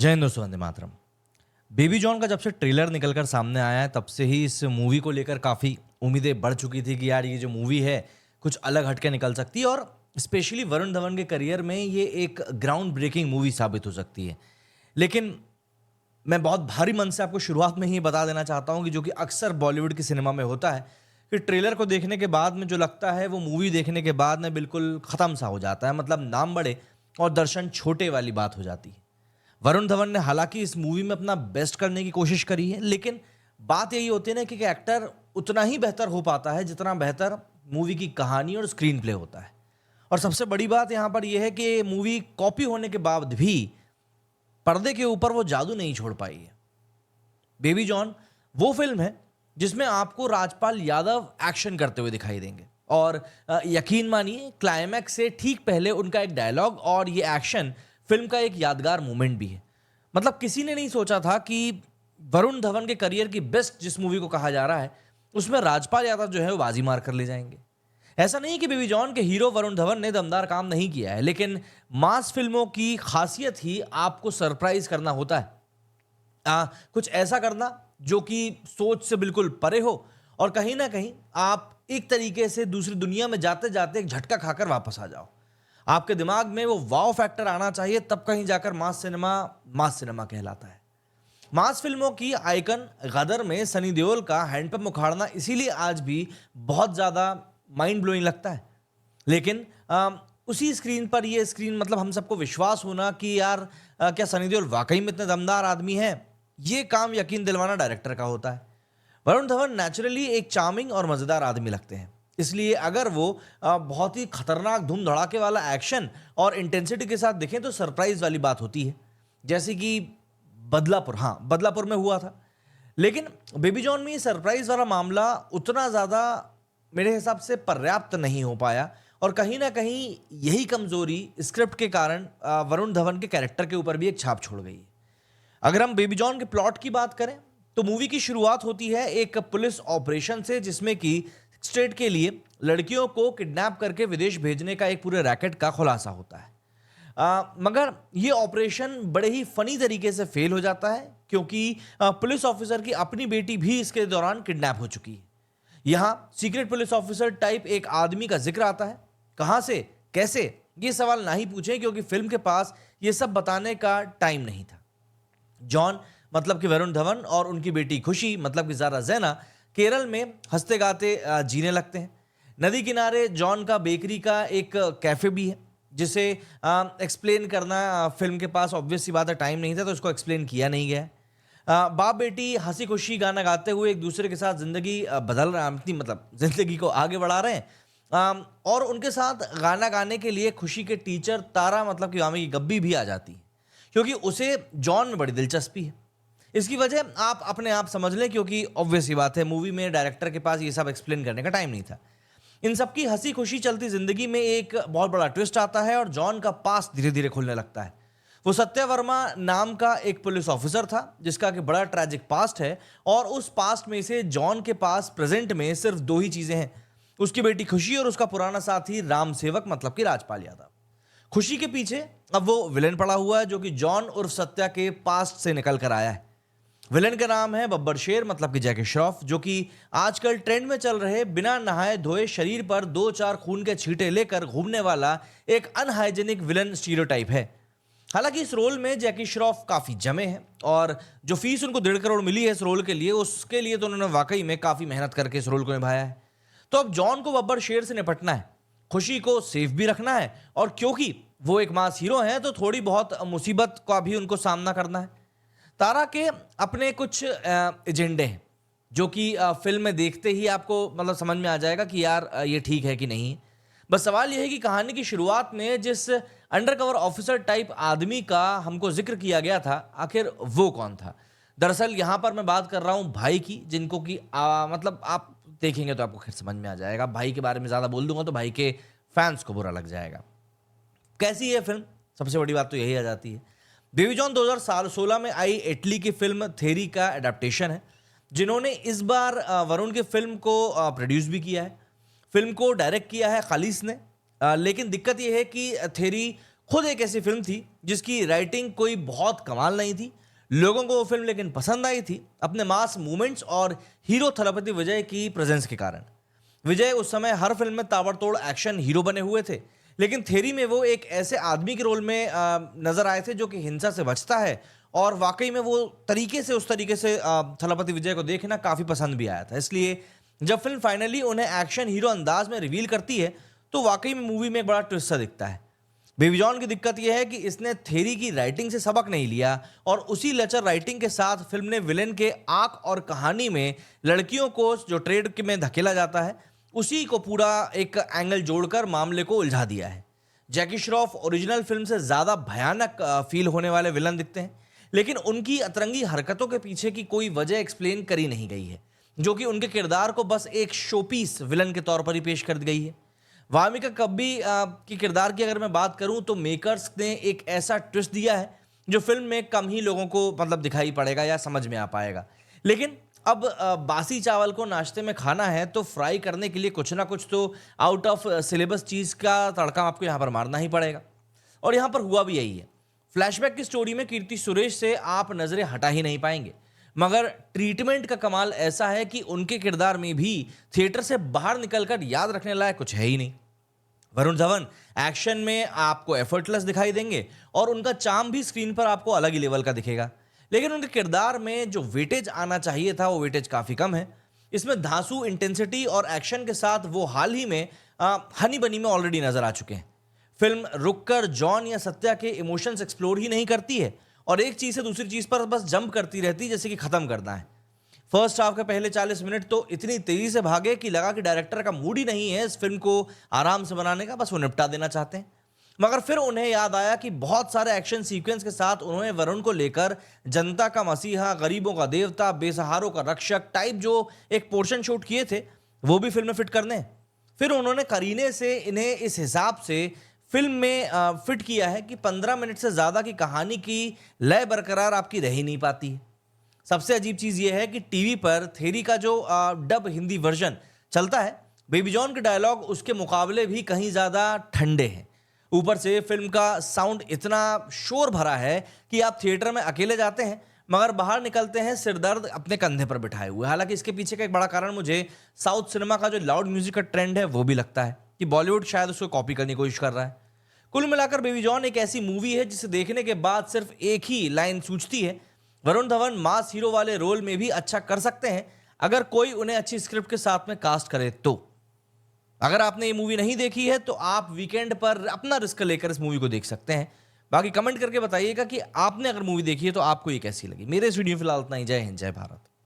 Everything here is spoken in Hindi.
जय हिंद दोस्तों, वंदे मातरम। बेबी जॉन का जब से ट्रेलर निकलकर सामने आया है तब से ही इस मूवी को लेकर काफ़ी उम्मीदें बढ़ चुकी थी कि यार ये जो मूवी है कुछ अलग हटके निकल सकती है और स्पेशली वरुण धवन के करियर में ये एक ग्राउंड ब्रेकिंग मूवी साबित हो सकती है। लेकिन मैं बहुत भारी मन से आपको शुरुआत में ही बता देना चाहता हूँ कि जो कि अक्सर बॉलीवुड की सिनेमा में होता है कि ट्रेलर को देखने के बाद में जो लगता है वो मूवी देखने के बाद में बिल्कुल ख़त्म सा हो जाता है, मतलब नाम बड़े और दर्शन छोटे वाली बात हो जाती है। वरुण धवन ने हालांकि इस मूवी में अपना बेस्ट करने की कोशिश करी है, लेकिन बात यही होती है ना कि एक्टर उतना ही बेहतर हो पाता है जितना बेहतर मूवी की कहानी और स्क्रीन प्ले होता है। और सबसे बड़ी बात यहाँ पर यह है कि मूवी कॉपी होने के बाद भी पर्दे के ऊपर वो जादू नहीं छोड़ पाई है। बेबी जॉन वो फिल्म है जिसमें आपको राजपाल यादव एक्शन करते हुए दिखाई देंगे और यकीन मानिए क्लाइमैक्स से ठीक पहले उनका एक डायलॉग और ये एक्शन फिल्म का एक यादगार मोमेंट भी है। मतलब किसी ने नहीं सोचा था कि वरुण धवन के करियर की बेस्ट जिस मूवी को कहा जा रहा है उसमें राजपाल यादव जो है वो बाजी मार कर ले जाएंगे। ऐसा नहीं कि बेबी जॉन के हीरो वरुण धवन ने दमदार काम नहीं किया है, लेकिन मास फिल्मों की खासियत ही आपको सरप्राइज करना होता है। कुछ ऐसा करना जो कि सोच से बिल्कुल परे हो और कहीं ना कहीं आप एक तरीके से दूसरी दुनिया में जाते जाते एक झटका खाकर वापस आ जाओ। आपके दिमाग में वो वाव फैक्टर आना चाहिए, तब कहीं जाकर मास सिनेमा कहलाता है। मास फिल्मों की आइकन गदर में सनी देओल का हैंडपंप उखाड़ना इसीलिए आज भी बहुत ज़्यादा माइंड ब्लोइंग लगता है। लेकिन उसी स्क्रीन पर ये स्क्रीन मतलब हम सबको विश्वास होना कि यार क्या सनी देओल वाकई में इतने दमदार आदमी है, ये काम यकीन दिलवाना डायरेक्टर का होता है। वरुण धवन नेचुरली एक चार्मिंग और मज़ेदार आदमी लगते हैं, इसलिए अगर वो बहुत ही खतरनाक धूम धड़ाके वाला एक्शन और इंटेंसिटी के साथ दिखें तो सरप्राइज वाली बात होती है, जैसे कि बदलापुर में हुआ था। लेकिन बेबी जॉन में ये सरप्राइज वाला मामला उतना ज़्यादा मेरे हिसाब से पर्याप्त नहीं हो पाया और कहीं ना कहीं यही कमजोरी स्क्रिप्ट के कारण वरुण धवन के कैरेक्टर के ऊपर भी एक छाप छोड़ गई है। अगर हम बेबी जॉन के प्लॉट की बात करें तो मूवी की शुरुआत होती है एक पुलिस ऑपरेशन से, जिसमें कि स्टेट के लिए लड़कियों को किडनैप करके विदेश भेजने का एक पूरे रैकेट का खुलासा होता है। मगर ये ऑपरेशन बड़े ही फनी तरीके से फेल हो जाता है क्योंकि पुलिस ऑफिसर की अपनी बेटी भी इसके दौरान किडनैप हो चुकी है। यहाँ सीक्रेट पुलिस ऑफिसर टाइप एक आदमी का जिक्र आता है। कहाँ से, कैसे, ये सवाल ना ही पूछें क्योंकि फिल्म के पास ये सब बताने का टाइम नहीं था। जॉन मतलब कि वरुण धवन और उनकी बेटी खुशी मतलब कि ज़ारा ज़ैना केरल में हंसते गाते जीने लगते हैं। नदी किनारे जॉन का बेकरी का एक कैफ़े भी है जिसे एक्सप्लेन करना फिल्म के पास ऑब्वियस सी बात है टाइम नहीं था, तो इसको एक्सप्लेन किया नहीं गया है। बाप बेटी हंसी खुशी गाना गाते हुए एक दूसरे के साथ ज़िंदगी बदल रहे अपनी मतलब ज़िंदगी को आगे बढ़ा रहे हैं। और उनके साथ गाना गाने के लिए खुशी के टीचर तारा मतलब कि वामी की गब्बी भी आ जाती है क्योंकि उसे जॉन में बड़ी दिलचस्पी है। इसकी वजह आप अपने आप समझ लें क्योंकि ऑब्वियस ही बात है मूवी में डायरेक्टर के पास ये सब एक्सप्लेन करने का टाइम नहीं था। इन सबकी हंसी खुशी चलती जिंदगी में एक बहुत बड़ा ट्विस्ट आता है और जॉन का पास धीरे धीरे खुलने लगता है। वो सत्या वर्मा नाम का एक पुलिस ऑफिसर था जिसका कि बड़ा ट्रैजिक पास्ट है और उस पास्ट में से जॉन के पास प्रेजेंट में सिर्फ दो ही चीजें हैं, उसकी बेटी खुशी और उसका पुराना साथी राम सेवक मतलब कि राजपाल यादव। खुशी के पीछे अब वो विलेन पड़ा हुआ है जो कि जॉन उर्फ सत्या के पास्ट से निकल कर आया है। विलेन का नाम है बब्बर शेर मतलब कि जैकी श्रॉफ, जो कि आजकल ट्रेंड में चल रहे बिना नहाए धोए शरीर पर 2-4 खून के छींटे लेकर घूमने वाला एक अनहाइजेनिक विलेन स्टीरियोटाइप है। हालांकि इस रोल में जैकी श्रॉफ काफ़ी जमे हैं और जो फीस उनको 1.5 करोड़ मिली है इस रोल के लिए, उसके लिए तो उन्होंने वाकई में काफ़ी मेहनत करके इस रोल को निभाया है। तो अब जॉन को बब्बर शेर से निपटना है, खुशी को सेफ भी रखना है और क्योंकि वो एक मास हीरो हैं तो थोड़ी बहुत मुसीबत का भी उनको सामना करना है। तारा के अपने कुछ एजेंडे हैं जो कि फिल्म में देखते ही आपको मतलब समझ में आ जाएगा कि यार ये ठीक है कि नहीं। बस सवाल यह है कि कहानी की शुरुआत में जिस अंडरकवर ऑफिसर टाइप आदमी का हमको जिक्र किया गया था आखिर वो कौन था। दरअसल यहाँ पर मैं बात कर रहा हूँ भाई की, जिनको कि मतलब आप देखेंगे तो आपको खैर समझ में आ जाएगा। भाई के बारे में ज़्यादा बोल दूंगा तो भाई के फैंस को बुरा लग जाएगा। कैसी है फिल्म, सबसे बड़ी बात तो यही आ जाती है। बेबी जॉन 2016 में आई इटली की फिल्म थेरी का एडेप्टेशन है, जिन्होंने इस बार वरुण की फिल्म को प्रोड्यूस भी किया है। फिल्म को डायरेक्ट किया है खालिस ने, लेकिन दिक्कत यह है कि थेरी खुद एक ऐसी फिल्म थी जिसकी राइटिंग कोई बहुत कमाल नहीं थी, लोगों को वो फिल्म लेकिन पसंद आई थी अपने मास मूवमेंट्स और हीरो थलपति विजय की प्रेजेंस के कारण। विजय उस समय हर फिल्म में ताबड़तोड़ एक्शन हीरो बने हुए थे, लेकिन थेरी में वो एक ऐसे आदमी के रोल में नजर आए थे जो कि हिंसा से बचता है, और वाकई में वो उस तरीके से थलपति विजय को देखना काफ़ी पसंद भी आया था। इसलिए जब फिल्म फाइनली उन्हें एक्शन हीरो अंदाज में रिवील करती है तो वाकई में मूवी में एक बड़ा ट्विस्ट सा दिखता है। बेबी जॉन की दिक्कत यह है कि इसने थेरी की राइटिंग से सबक नहीं लिया, और उसी लचर राइटिंग के साथ फिल्म ने विलेन के आंख और कहानी में लड़कियों को जो ट्रेड में धकेला जाता है उसी को पूरा एक एंगल जोड़कर मामले को उलझा दिया है। जैकी श्रॉफ ओरिजिनल फिल्म से ज़्यादा भयानक फील होने वाले विलन दिखते हैं, लेकिन उनकी अतरंगी हरकतों के पीछे की कोई वजह एक्सप्लेन करी नहीं गई है, जो कि उनके किरदार को बस एक शोपीस विलन के तौर पर ही पेश कर दी गई है। वामिका कब्बी की किरदार की अगर मैं बात करूं तो मेकर्स ने एक ऐसा ट्विस्ट दिया है जो फिल्म में कम ही लोगों को दिखाई पड़ेगा या समझ में आ पाएगा। लेकिन अब बासी चावल को नाश्ते में खाना है तो फ्राई करने के लिए कुछ ना कुछ तो आउट ऑफ सिलेबस चीज़ का तड़का आपको यहाँ पर मारना ही पड़ेगा, और यहाँ पर हुआ भी यही है। फ्लैशबैक की स्टोरी में कीर्ति सुरेश से आप नज़रें हटा ही नहीं पाएंगे, मगर ट्रीटमेंट का कमाल ऐसा है कि उनके किरदार में भी थिएटर से बाहर निकलकर याद रखने लायक कुछ है ही नहीं। वरुण धवन एक्शन में आपको एफर्टलेस दिखाई देंगे और उनका चार्म भी स्क्रीन पर आपको अलग ही लेवल का दिखेगा, लेकिन उनके किरदार में जो वेटेज आना चाहिए था वो वेटेज काफ़ी कम है। इसमें धांसू इंटेंसिटी और एक्शन के साथ वो हाल ही में हनी बनी में ऑलरेडी नजर आ चुके हैं। फिल्म रुककर जॉन या सत्या के इमोशंस एक्सप्लोर ही नहीं करती है और एक चीज़ से दूसरी चीज़ पर बस जंप करती रहती है, जैसे कि ख़त्म करना है। फर्स्ट हाफ के पहले 40 मिनट तो इतनी तेज़ी से भागे कि लगा कि डायरेक्टर का मूड ही नहीं है इस फिल्म को आराम से बनाने का, बस वो निपटा देना चाहते हैं। मगर फिर उन्हें याद आया कि बहुत सारे एक्शन सीक्वेंस के साथ उन्होंने वरुण को लेकर जनता का मसीहा, गरीबों का देवता, बेसहारों का रक्षक टाइप जो एक पोर्शन शूट किए थे वो भी फिल्म में फिट करने। फिर उन्होंने करीने से इन्हें इस हिसाब से फिल्म में फिट किया है कि 15 मिनट से ज़्यादा की कहानी की लय बरकरार आपकी रह ही नहीं पाती है। सबसे अजीब चीज़ यह है कि टीवी पर थेरी का जो डब हिंदी वर्जन चलता है, बेबी जॉन के डायलॉग उसके मुकाबले भी कहीं ज़्यादा ठंडे हैं। ऊपर से फिल्म का साउंड इतना शोर भरा है कि आप थिएटर में अकेले जाते हैं मगर बाहर निकलते हैं सिरदर्द अपने कंधे पर बिठाए हुए। हालांकि इसके पीछे का एक बड़ा कारण मुझे साउथ सिनेमा का जो लाउड म्यूजिक का ट्रेंड है वो भी लगता है कि बॉलीवुड शायद उसको कॉपी करने की कोशिश कर रहा है। कुल मिलाकर बेबी जॉन एक ऐसी मूवी है जिसे देखने के बाद सिर्फ एक ही लाइन सूझती है, वरुण धवन मास हीरो वाले रोल में भी अच्छा कर सकते हैं अगर कोई उन्हें अच्छी स्क्रिप्ट के साथ में कास्ट करे तो। अगर आपने ये मूवी नहीं देखी है तो आप वीकेंड पर अपना रिस्क लेकर इस मूवी को देख सकते हैं। बाकी कमेंट करके बताइएगा कि आपने अगर मूवी देखी है तो आपको ये कैसी लगी। मेरे इस वीडियो फिलहाल इतना ही। जय हिंद, जय भारत।